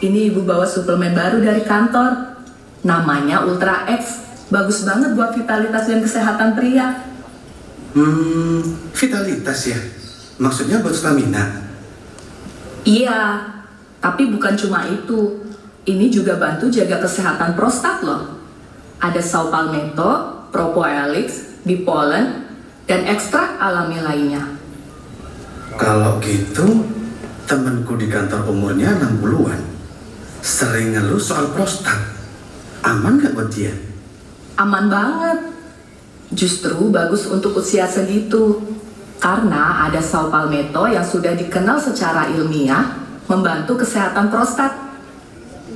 ini ibu bawa suplemen baru dari kantor. Namanya Ultra X. Bagus banget buat vitalitas dan kesehatan pria. Vitalitas ya? Maksudnya buat stamina? Iya, tapi bukan cuma itu. Ini juga bantu jaga kesehatan prostat loh. Ada saw palmetto, propolis, bipolen, dan ekstrak alami lainnya. Kalau gitu, temanku di kantor umurnya 60-an. Sering ngeluh soal prostat. Aman gak buat dia? Aman banget. Justru bagus untuk usia segitu. Karena ada saw palmetto yang sudah dikenal secara ilmiah membantu kesehatan prostat.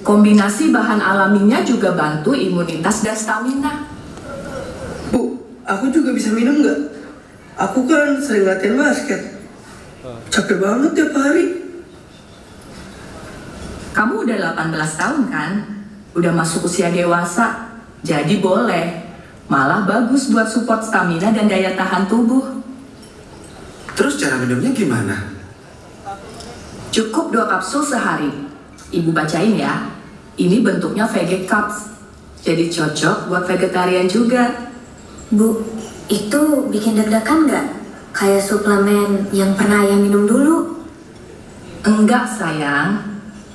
Kombinasi bahan alaminya juga bantu imunitas dan stamina. Bu, aku juga bisa minum nggak? Aku kan sering latihan basket. Capek banget tiap hari. Kamu udah 18 tahun kan? Udah masuk usia dewasa. Jadi boleh. Malah bagus buat support stamina dan daya tahan tubuh. Terus cara minumnya gimana? Cukup 2 kapsul sehari. Ibu bacain ya. Ini bentuknya VG Cups. Jadi cocok buat vegetarian juga. Bu, itu bikin deg-degan nggak? Kayak suplemen yang pernah ayah minum dulu? Enggak sayang.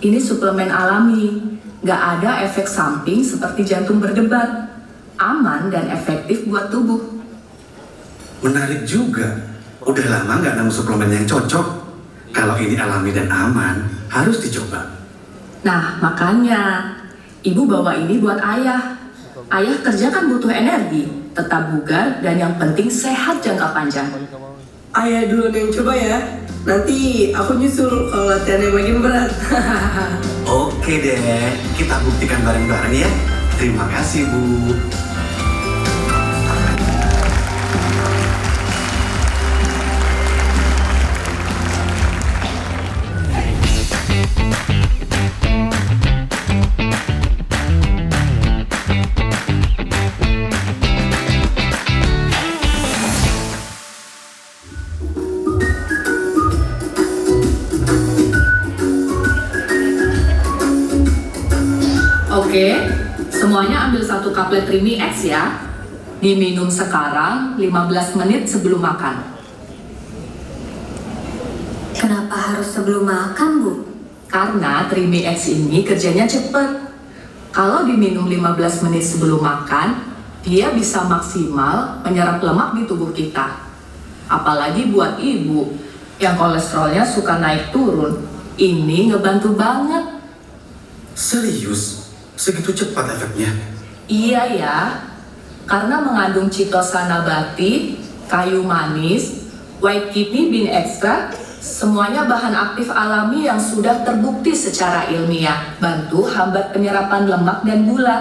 Ini suplemen alami. Nggak ada efek samping seperti jantung berdebar. Aman dan efektif buat tubuh. Menarik juga. Udah lama nggak nemu suplemen yang cocok. Kalau ini alami dan aman, harus dicoba. Nah, makanya ibu bawa ini buat ayah. Ayah kerja kan butuh energi, tetap bugar, dan yang penting sehat jangka panjang. Ayah dulu yang coba ya. Nanti aku nyusul kalau latihannya makin berat. Oke deh, kita buktikan bareng-bareng ya. Terima kasih, Bu. Oke, semuanya ambil 1 kaplet Trimi X ya. Diminum sekarang 15 menit sebelum makan. Kenapa harus sebelum makan, Bu? Karena Trimi X ini kerjanya cepet. Kalau diminum 15 menit sebelum makan, dia bisa maksimal menyerap lemak di tubuh kita. Apalagi buat ibu yang kolesterolnya suka naik turun. Ini ngebantu banget. Serius? Segitu cepat efeknya? Iya ya, karena mengandung chitosan nabati, kayu manis, white kidney bean extract, semuanya bahan aktif alami yang sudah terbukti secara ilmiah, bantu hambat penyerapan lemak dan gula.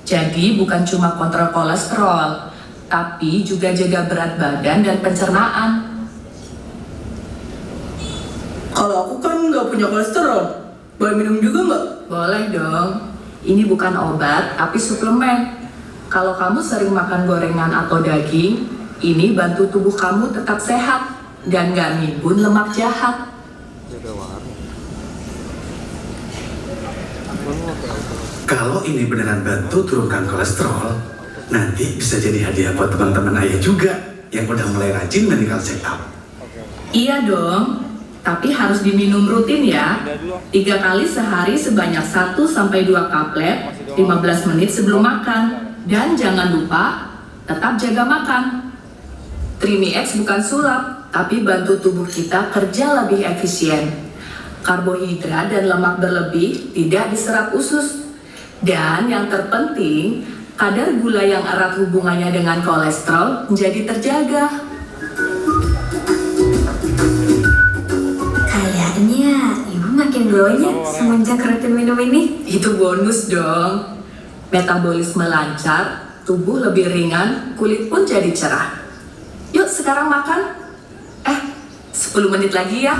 Jadi bukan cuma kontrol kolesterol, tapi juga jaga berat badan dan pencernaan. Kalau aku kan nggak punya kolesterol, boleh minum juga nggak? Boleh dong. Ini bukan obat, tapi suplemen. Kalau kamu sering makan gorengan atau daging, ini bantu tubuh kamu tetap sehat dan gak nimbun lemak jahat. Kalau ini beneran bantu turunkan kolesterol, nanti bisa jadi hadiah buat teman-teman ayah juga yang udah mulai rajin medical check up. Iya dong, tapi harus diminum rutin ya. 3 kali sehari sebanyak 1-2 kaplet, 15 menit sebelum makan. Dan jangan lupa, tetap jaga makan. Trimi X bukan sulap, tapi bantu tubuh kita kerja lebih efisien. Karbohidrat dan lemak berlebih tidak diserap usus. Dan yang terpenting, kadar gula yang erat hubungannya dengan kolesterol menjadi terjaga. Kayaknya ibu makin glownya semenjak rutin minum ini. Itu bonus dong. Metabolisme lancar, tubuh lebih ringan, kulit pun jadi cerah. Yuk sekarang makan. 10 menit lagi ya.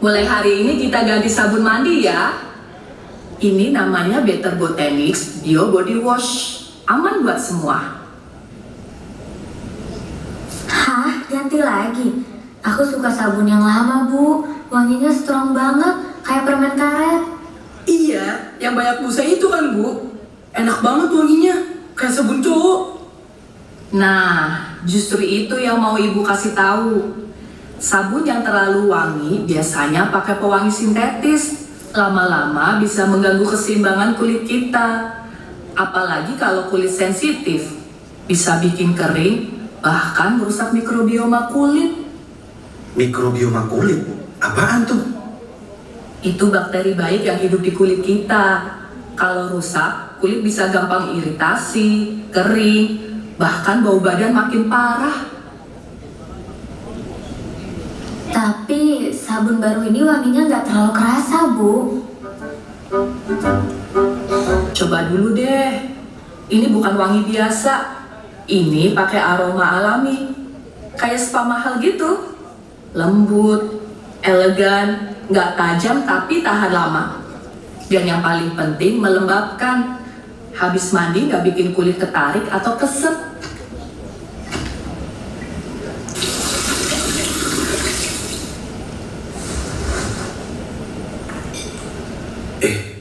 Mulai hari ini kita ganti sabun mandi ya. Ini namanya Better Botanics Bio Body Wash. Aman buat semua. Hah, ganti lagi? Aku suka sabun yang lama, Bu. Wanginya strong banget, kayak permen karet. Iya, yang banyak busa itu kan, Bu. Enak banget wanginya, kayak sabun cowok. Nah, justru itu yang mau ibu kasih tahu. Sabun yang terlalu wangi biasanya pakai pewangi sintetis. Lama-lama bisa mengganggu keseimbangan kulit kita. Apalagi kalau kulit sensitif, bisa bikin kering, bahkan merusak mikrobioma kulit. Mikrobioma kulit? Apaan tuh? Itu bakteri baik yang hidup di kulit kita. Kalau rusak, kulit bisa gampang iritasi, kering, bahkan bau badan makin parah. Tapi sabun baru ini wanginya nggak terlalu kerasa, Bu. Coba dulu deh. Ini bukan wangi biasa. Ini pakai aroma alami. Kayak spa mahal gitu. Lembut, elegan, nggak tajam tapi tahan lama. Dan yang paling penting melembabkan. Habis mandi nggak bikin kulit ketarik atau keset.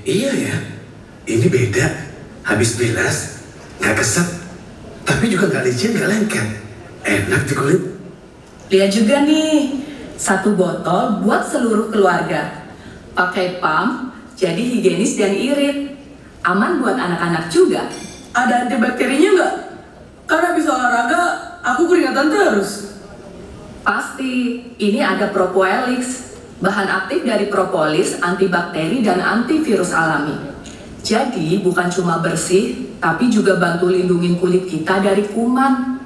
Iya ya, ini beda. Habis bilas, nggak keset, tapi juga nggak licin, nggak lengket. Enak di kulit. Lihat juga nih, satu botol buat seluruh keluarga. Pakai pump, jadi higienis dan irit. Aman buat anak-anak juga. Ada antibakterinya nggak? Karena habis olahraga, aku keringatan terus. Pasti, ini ada Propoelix. Bahan aktif dari propolis, antibakteri dan antivirus alami. Jadi bukan cuma bersih, tapi juga bantu lindungin kulit kita dari kuman.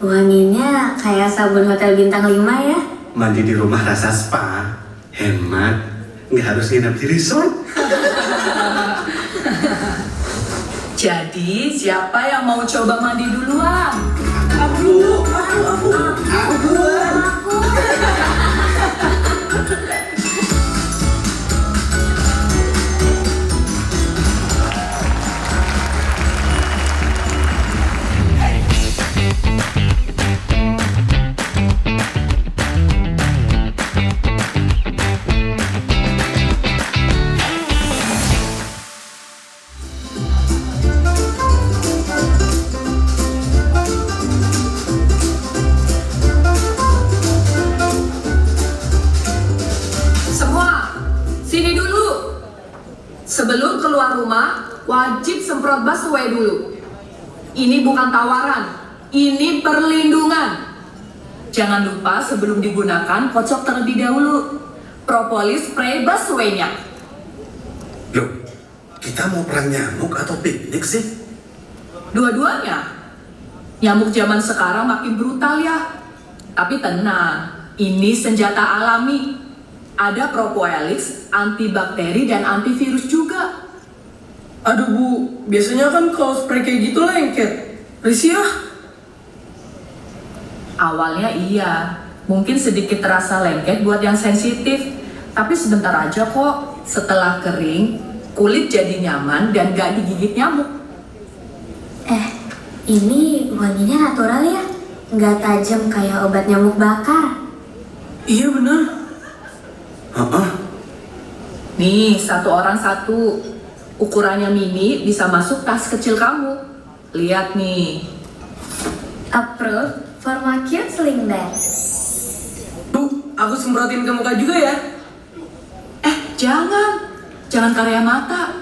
Wanginya kayak sabun hotel bintang 5 ya. Mandi di rumah rasa spa, hemat, nggak harus nginep di resort. Jadi siapa yang mau coba mandi duluan? Aku. Semua, sini dulu. Sebelum keluar rumah, wajib semprot busway dulu. Ini bukan tawaran, ini perlindungan. Jangan lupa sebelum digunakan, kocok terlebih dahulu. Propolis spray busway-nya. Loh, kita mau perang nyamuk atau piknik sih? Dua-duanya. Nyamuk zaman sekarang makin brutal ya. Tapi tenang, ini senjata alami. Ada Propoelix, antibakteri dan antivirus juga. Aduh Bu, biasanya kan kalau spray kayak gitu lengket. Risih ya? Awalnya iya, mungkin sedikit terasa lengket buat yang sensitif. Tapi sebentar aja kok, setelah kering, kulit jadi nyaman dan gak digigit nyamuk. Ini wanginya natural ya? Nggak tajam kayak obat nyamuk bakar. Iya bener. Nih, satu orang satu. Ukurannya mini bisa masuk tas kecil kamu. Lihat nih. Approved for my cute sling bag. Bu, aku semprotin ke muka juga ya. Jangan karya mata.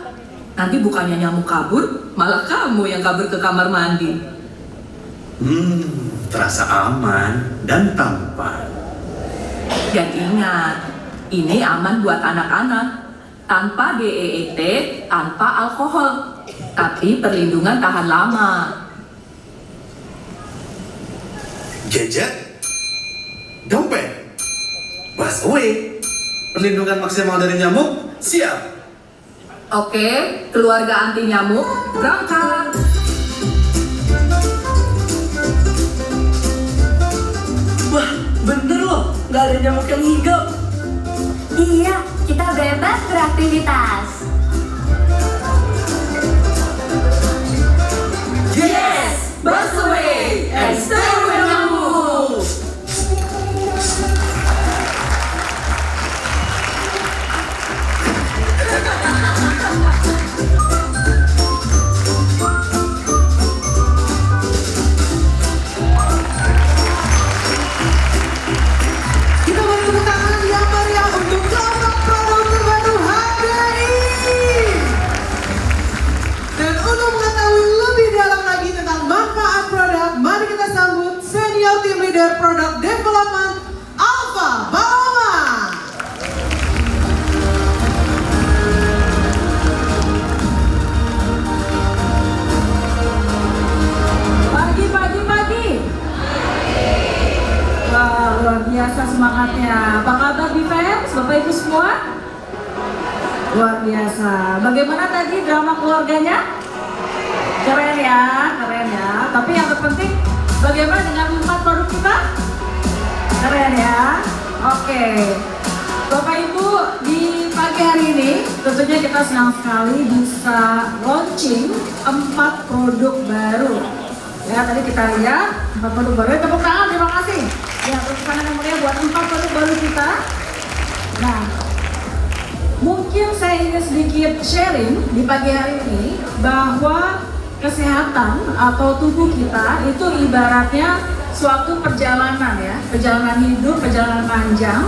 Nanti bukannya nyamuk kabur, malah kamu yang kabur ke kamar mandi. Terasa aman dan tampan. Dan ingat, ini aman buat anak-anak. Tanpa DEET, tanpa alkohol. Tapi perlindungan tahan lama. Gadget, dompet, busway, perlindungan maksimal dari nyamuk, siap. Oke, keluarga anti nyamuk, berangkat. Wah, bener loh. Nggak ada nyamuk yang hingga. Iya, kita bebas beraktivitas. Yes! Bus away and stay with kamu! Kita beri tepuk tangan yang meriah untuk kelompok produk terbaru HDI. Dan untuk mengetahui lebih dalam lagi tentang manfaat produk, mari kita sambut Senior Team Leader Product Development, Alfa Baoma. Pagi. Wah, luar biasa semangatnya. Apa kabar Defense, Bapak Ibu semua? Luar biasa. Bagaimana tadi drama keluarganya? Keren ya. Tapi yang terpenting, bagaimana dengan 4 produk kita? Keren ya. Oke. Bapak Ibu, di pagi hari ini tentunya kita senang sekali bisa launching 4 produk baru. Ya, tadi kita lihat 4 produk baru. Tepuk tangan, terima kasih. Ya, tepuk tangan yang meriah buat 4 produk baru kita. Nah, mungkin saya ingin sedikit sharing di pagi hari ini bahwa kesehatan atau tubuh kita itu ibaratnya suatu perjalanan ya, perjalanan hidup, perjalanan panjang.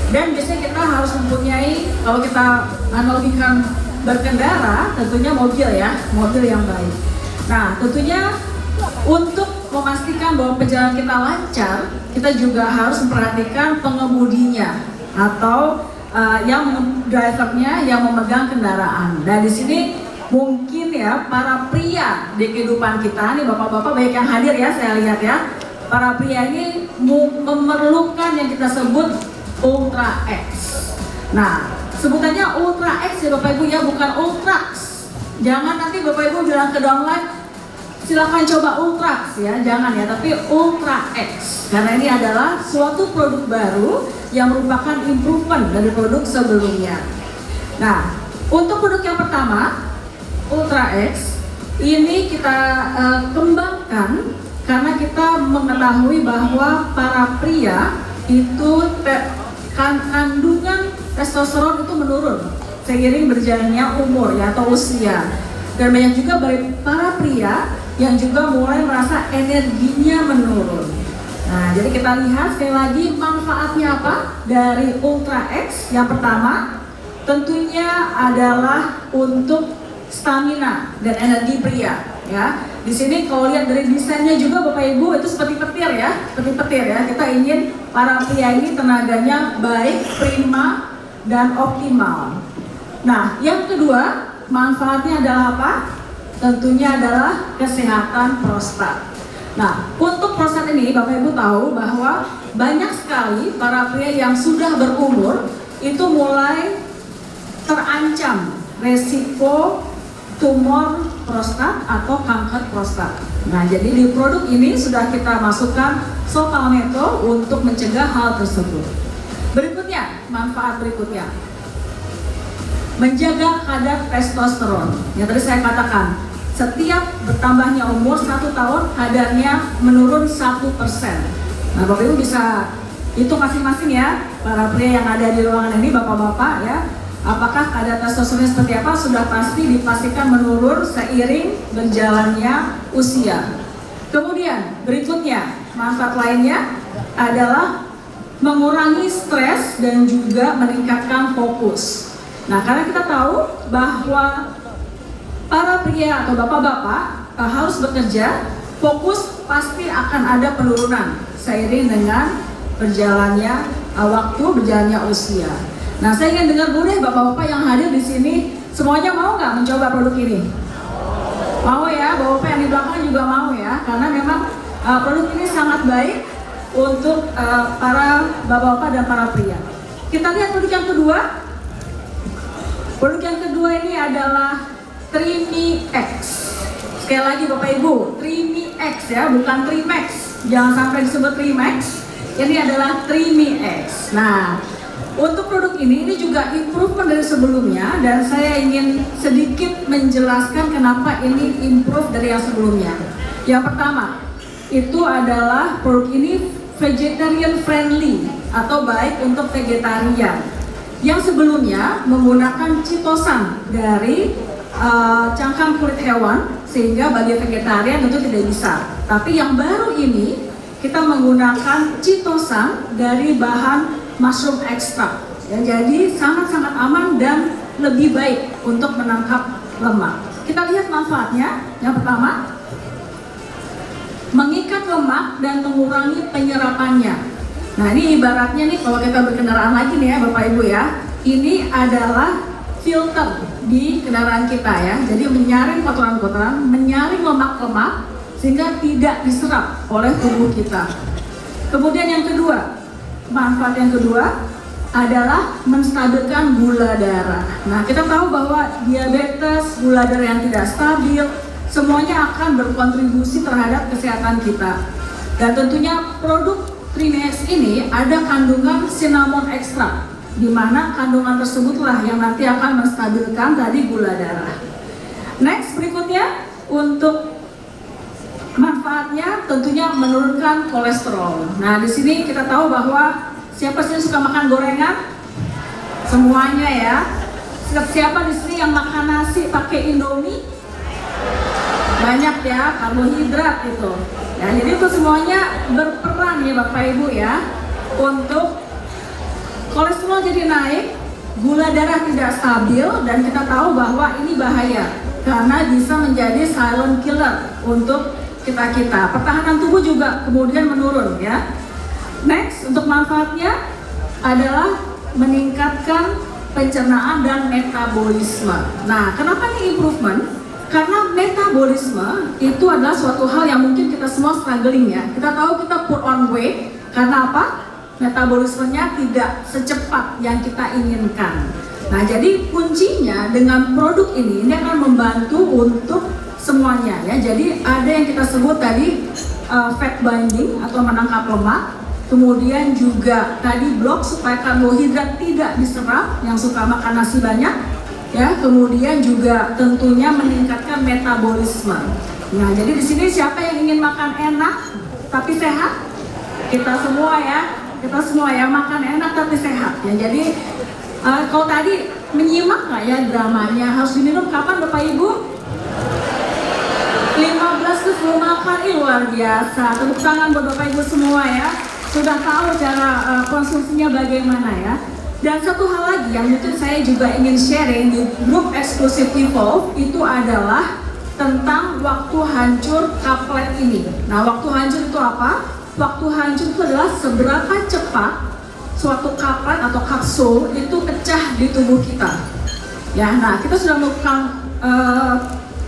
Dan biasanya kita harus mempunyai, kalau kita analogikan berkendara, tentunya mobil ya, mobil yang baik. Nah, tentunya untuk memastikan bahwa perjalanan kita lancar, kita juga harus memperhatikan pengemudinya atau drivernya yang memegang kendaraan. Dan di sini mungkin ya para pria di kehidupan kita, nih bapak-bapak banyak yang hadir ya, saya lihat ya. Para pria ini memerlukan yang kita sebut Ultra X. Nah, sebutannya Ultra X ya Bapak Ibu ya, bukan Ultrax. Jangan nanti Bapak Ibu bilang ke downline, silahkan coba Ultrax ya, jangan ya, tapi Ultra X. Karena ini adalah suatu produk baru yang merupakan improvement dari produk sebelumnya. Nah, untuk produk yang pertama, Ultra X, ini kita kembangkan karena kita mengetahui bahwa para pria itu kandungan testosteron itu menurun seiring berjalannya umur ya atau usia. Dan banyak juga dari para pria yang juga mulai merasa energinya menurun. Nah, jadi kita lihat sekali lagi manfaatnya apa dari Ultra X. Yang pertama, tentunya adalah untuk stamina dan energi pria ya. Di sini kalau lihat dari desainnya juga Bapak Ibu itu seperti petir ya, Kita ingin para pria ini tenaganya baik, prima dan optimal. Nah, yang kedua, manfaatnya adalah apa? Tentunya adalah kesehatan prostat. Nah, untuk prostat ini Bapak Ibu tahu bahwa banyak sekali para pria yang sudah berumur itu mulai terancam resiko tumor prostat atau kanker prostat. Nah, jadi di produk ini sudah kita masukkan Sotalmeto untuk mencegah hal tersebut. Berikutnya, manfaat berikutnya, menjaga kadar testosteron. Yang tadi saya katakan, setiap bertambahnya umur 1 tahun kadarnya menurun 1%. Nah, Bapak Ibu bisa hitung masing-masing ya, para pria yang ada di ruangan ini, bapak-bapak ya. Apakah kadar testosteron seperti apa? Sudah pasti dipastikan menurun seiring berjalannya usia. Kemudian berikutnya, manfaat lainnya adalah mengurangi stres dan juga meningkatkan fokus. Nah, karena kita tahu bahwa para pria atau bapak-bapak harus bekerja, fokus pasti akan ada penurunan seiring dengan berjalannya waktu, berjalannya usia. Nah, saya ingin dengar dulu deh bapak-bapak yang hadir di sini, semuanya mau nggak mencoba produk ini? Mau ya, bapak-bapak yang di belakang juga mau ya, karena memang produk ini sangat baik untuk para bapak-bapak dan para pria. Kita lihat produk yang kedua. Produk yang kedua ini adalah Trimi X. Sekali lagi Bapak Ibu, Trimi X ya, bukan Trimax. Jangan sampai disebut Trimax. Ini adalah Trimi X. Nah, Untuk produk ini juga improvement dari sebelumnya, dan saya ingin sedikit menjelaskan kenapa ini improve dari yang sebelumnya. Yang pertama, itu adalah produk ini vegetarian friendly atau baik untuk vegetarian. Yang sebelumnya menggunakan chitosan dari cangkang kulit hewan, sehingga bagi vegetarian tentu tidak bisa. Tapi yang baru ini kita menggunakan chitosan dari bahan mushroom extract. Ya, jadi sangat-sangat aman dan lebih baik untuk menangkap lemak. Kita lihat manfaatnya. Yang pertama, mengikat lemak dan mengurangi penyerapannya. Nah, ini ibaratnya nih kalau kita berkendaraan lagi nih ya Bapak Ibu ya, ini adalah filter di kendaraan kita ya. Jadi menyaring kotoran-kotoran, menyaring lemak-lemak sehingga tidak diserap oleh tubuh kita. Kemudian yang kedua, manfaat yang kedua adalah menstabilkan gula darah. Nah, kita tahu bahwa diabetes, gula darah yang tidak stabil, semuanya akan berkontribusi terhadap kesehatan kita. Dan tentunya produk Trinex ini ada kandungan cinnamon extract, di mana kandungan tersebutlah yang nanti akan menstabilkan tadi gula darah. Next, berikutnya untuk manfaatnya tentunya menurunkan kolesterol. Nah, di sini kita tahu bahwa siapa sih yang suka makan gorengan? Semuanya ya. Siapa di sini yang makan nasi pakai Indomie? Banyak ya, karbohidrat itu. Ya, jadi itu semuanya berperan ya Bapak Ibu ya untuk kolesterol jadi naik, gula darah tidak stabil, dan kita tahu bahwa ini bahaya karena bisa menjadi silent killer untuk kita. Pertahanan tubuh juga kemudian menurun ya. Next, untuk manfaatnya adalah meningkatkan pencernaan dan metabolisme. Nah, kenapa ini improvement? Karena metabolisme itu adalah suatu hal yang mungkin kita semua struggling ya. Kita tahu kita put on weight karena apa? Metabolismenya tidak secepat yang kita inginkan. Nah, jadi kuncinya dengan produk ini akan membantu untuk semuanya ya. Jadi ada yang kita sebut tadi fat binding atau menangkap lemak. Kemudian juga tadi blok supaya karbohidrat tidak diserap yang suka makan nasi banyak. Ya, kemudian juga tentunya meningkatkan metabolisme. Nah, jadi di sini siapa yang ingin makan enak tapi sehat? Kita semua ya makan enak tapi sehat. Ya, jadi kalau tadi menyimak nggak ya dramanya? Harus diminum kapan Bapak Ibu? 15 terus belum makan, luar biasa. Tepuk tangan buat Bapak Ibu semua ya. Sudah tahu cara konsumsinya bagaimana ya. Dan satu hal lagi yang mungkin saya juga ingin sharing di grup eksklusif Evolve itu adalah tentang waktu hancur kaplet ini. Nah, waktu hancur itu apa? Waktu hancur itu adalah seberapa cepat suatu kaplet atau kapsul itu pecah di tubuh kita. Ya, nah kita sudah melakukan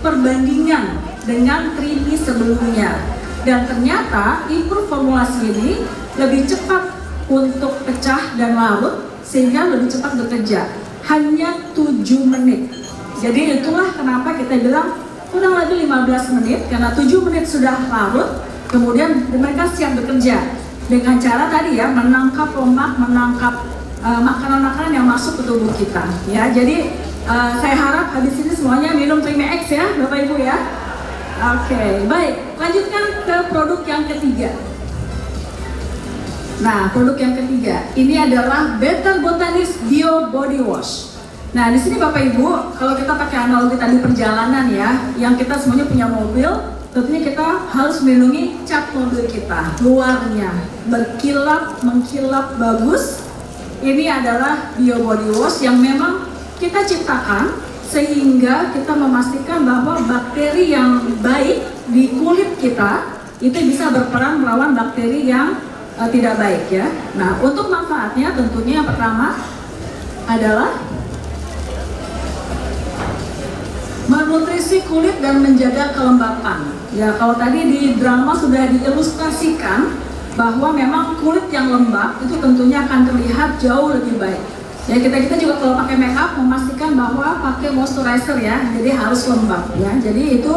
perbandingan dengan Trini sebelumnya, dan ternyata improve formulasi ini lebih cepat untuk pecah dan larut, sehingga lebih cepat bekerja, hanya 7 menit. Jadi itulah kenapa kita bilang kurang lebih 15 menit, karena 7 menit sudah larut, kemudian mereka siap bekerja dengan cara tadi ya, menangkap lemak, menangkap makanan-makanan yang masuk ke tubuh kita ya. Jadi saya harap habis ini semuanya minum Trinex ya Bapak Ibu ya. Oke, baik, lanjutkan ke produk yang ketiga. Nah, produk yang ketiga ini adalah Better Botanist Bio Body Wash. Nah, di sini Bapak Ibu, kalau kita pakai analogi tadi perjalanan ya, yang kita semuanya punya mobil, tentunya kita harus melindungi cat mobil kita, luarnya berkilap, mengkilap bagus. Ini adalah Bio Body Wash yang memang kita ciptakan sehingga kita memastikan bahwa bakteri yang baik di kulit kita itu bisa berperan melawan bakteri yang tidak baik ya. Nah, untuk manfaatnya tentunya yang pertama adalah menutrisi kulit dan menjaga kelembapan. Ya, kalau tadi di drama sudah diilustrasikan bahwa memang kulit yang lembab itu tentunya akan terlihat jauh lebih baik. Ya, kita juga kalau pakai makeup memastikan bahwa pakai moisturizer ya, jadi harus lembab ya. Jadi itu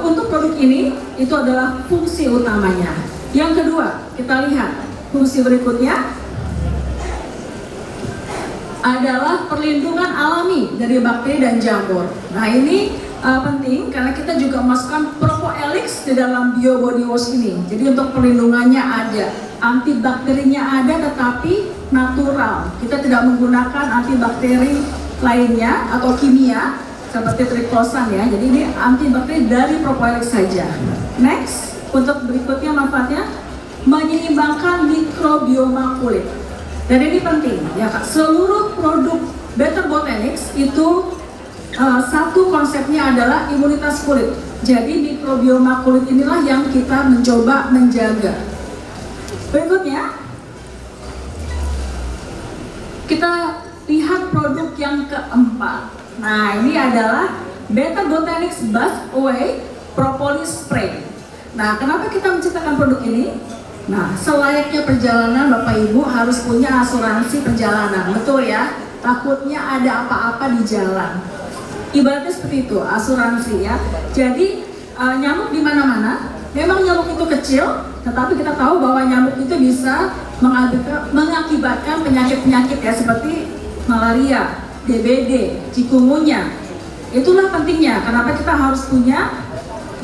untuk produk ini itu adalah fungsi utamanya. Yang kedua, kita lihat fungsi berikutnya. adalah perlindungan alami dari bakteri dan jamur. Nah ini penting karena kita juga masukkan Propoelix di dalam Bio Body Wash ini. Jadi untuk perlindungannya ada, antibakterinya ada tetapi natural. Kita tidak menggunakan antibakteri lainnya atau kimia seperti triclosan ya. Jadi ini antibakteri dari Propoelix saja. Next, untuk berikutnya manfaatnya menyeimbangkan mikrobioma kulit. Dan ini penting ya Kak. Seluruh produk Better Botanics itu satu konsepnya adalah imunitas kulit. Jadi mikrobioma kulit inilah yang kita mencoba menjaga. Berikutnya kita lihat produk yang keempat. Nah ini adalah Better Botanics Buzz Away Propolis Spray. Nah kenapa kita menciptakan produk ini? Nah selayaknya perjalanan Bapak Ibu harus punya asuransi perjalanan, betul ya? Takutnya ada apa-apa di jalan. Ibaratnya seperti itu, asuransi ya. Jadi nyamuk di mana-mana. Memang nyamuk itu kecil, tetapi kita tahu bahwa nyamuk itu bisa mengakibatkan penyakit-penyakit ya seperti malaria, DBD, cikungunya. Itulah pentingnya. Kenapa kita harus punya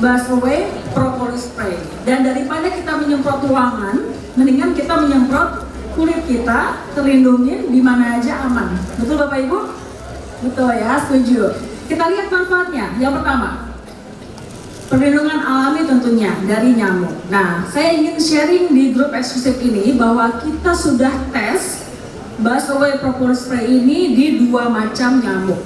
Buzz Away Propolis Spray. Dan daripada kita menyemprot ruangan, mendingan kita menyemprot kulit kita, terlindungi di mana aja aman. Betul Bapak Ibu? Betul ya, setuju. Kita lihat manfaatnya. Yang pertama, perlindungan alami tentunya dari nyamuk. Nah, saya ingin sharing di grup eksklusif ini bahwa kita sudah tes Buzz Away Propolis Spray ini di 2 macam nyamuk.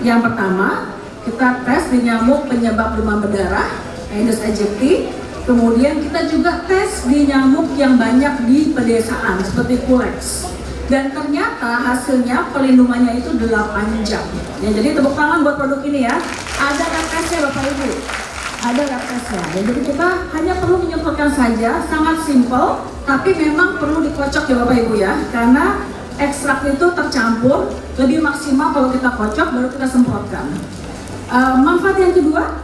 Yang pertama, kita tes di nyamuk penyebab demam berdarah, Aedes aegypti. Kemudian kita juga tes di nyamuk yang banyak di pedesaan seperti Culex. Dan ternyata hasilnya perlindungannya itu 8 jam. Ya, jadi tepuk tangan buat produk ini ya. Ada lab testnya Bapak Ibu. Ada lab testnya. Ya, jadi kita hanya perlu menyemprotkan saja, sangat simple. Tapi memang perlu dikocok ya Bapak Ibu ya. Karena ekstrak itu tercampur, lebih maksimal kalau kita kocok baru kita semprotkan. Manfaat yang kedua,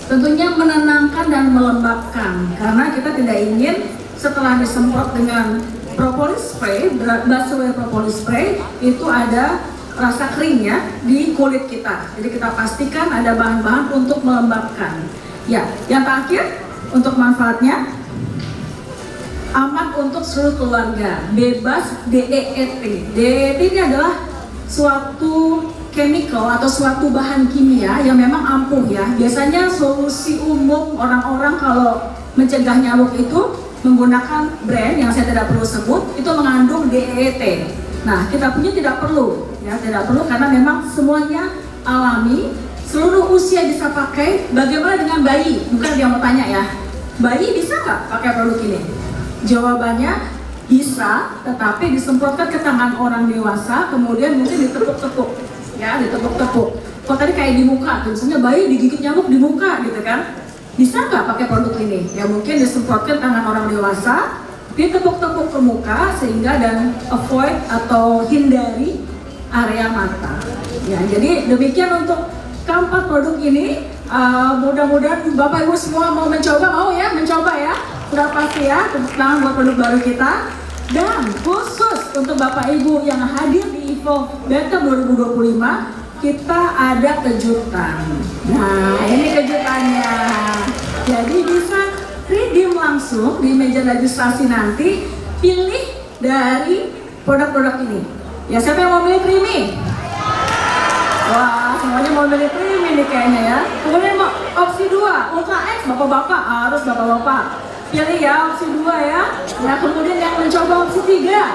tentunya menenangkan dan melembabkan. Karena kita tidak ingin setelah disemprot dengan Propolis Spray, Buzz Away Propolis Spray, itu ada rasa kering ya di kulit kita. Jadi kita pastikan ada bahan-bahan untuk melembabkan. Ya, yang terakhir untuk manfaatnya, aman untuk seluruh keluarga, bebas DEET. DEET ini adalah suatu chemical atau suatu bahan kimia yang memang ampuh ya. Biasanya solusi umum orang-orang kalau mencegah nyamuk itu menggunakan brand yang saya tidak perlu sebut, itu mengandung DEET. Nah, kita punya tidak perlu ya, tidak perlu karena memang semuanya alami, seluruh usia bisa pakai. Bagaimana dengan bayi? Bukan dia mau tanya ya, bayi bisa nggak pakai produk ini? Jawabannya bisa, tetapi disemprotkan ke tangan orang dewasa, kemudian mungkin ditepuk-tepuk ya, ditepuk-tepuk. Kok tadi kayak di muka, misalnya bayi digigit nyamuk di muka gitu kan? Bisa nggak pakai produk ini? Ya mungkin disemprotkan tangan orang dewasa, ditepuk-tepuk ke muka sehingga dan avoid atau hindari area mata. Ya, jadi demikian untuk keempat produk ini. Mudah-mudahan Bapak Ibu semua mau mencoba, mau ya mencoba ya. Sudah pasti ya, tepuk tangan buat produk baru kita. Dan khusus untuk Bapak Ibu yang hadir di IFO Better 2025, kita ada kejutan. Nah, ini kejutannya. Jadi bisa redeem langsung di meja registrasi nanti, pilih dari produk-produk ini. Ya, siapa yang mau milih Primi? Wah, semuanya mau milih Primi nih kayaknya ya. Kemudian mau opsi 2, Ultra X, bapak-bapak, harus bapak-bapak. Pilih ya opsi 2 ya. Nah, kemudian yang mencoba opsi 3,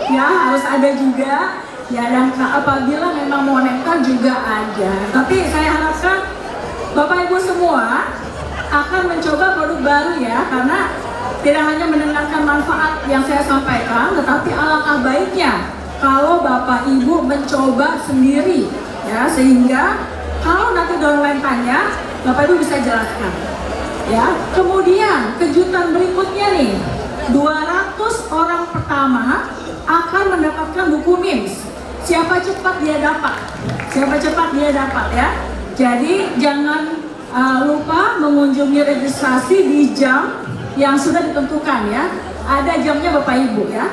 ya harus ada juga. Ya, dan apabila memang mau nektar juga ada. Tapi saya harapkan Bapak Ibu semua akan mencoba produk baru ya, karena tidak hanya mendengarkan manfaat yang saya sampaikan, tetapi alangkah baiknya kalau Bapak Ibu mencoba sendiri ya, sehingga kalau nanti downline tanya, Bapak Ibu bisa jelaskan ya. Kemudian kejutan berikutnya nih, 200 orang pertama akan mendapatkan buku NIMS. Siapa cepat dia dapat, siapa cepat dia dapat ya. Jadi jangan lupa mengunjungi registrasi di jam yang sudah ditentukan ya. Ada jamnya Bapak Ibu ya.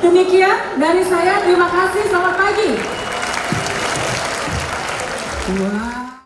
Demikian dari saya, terima kasih, selamat pagi. Wah.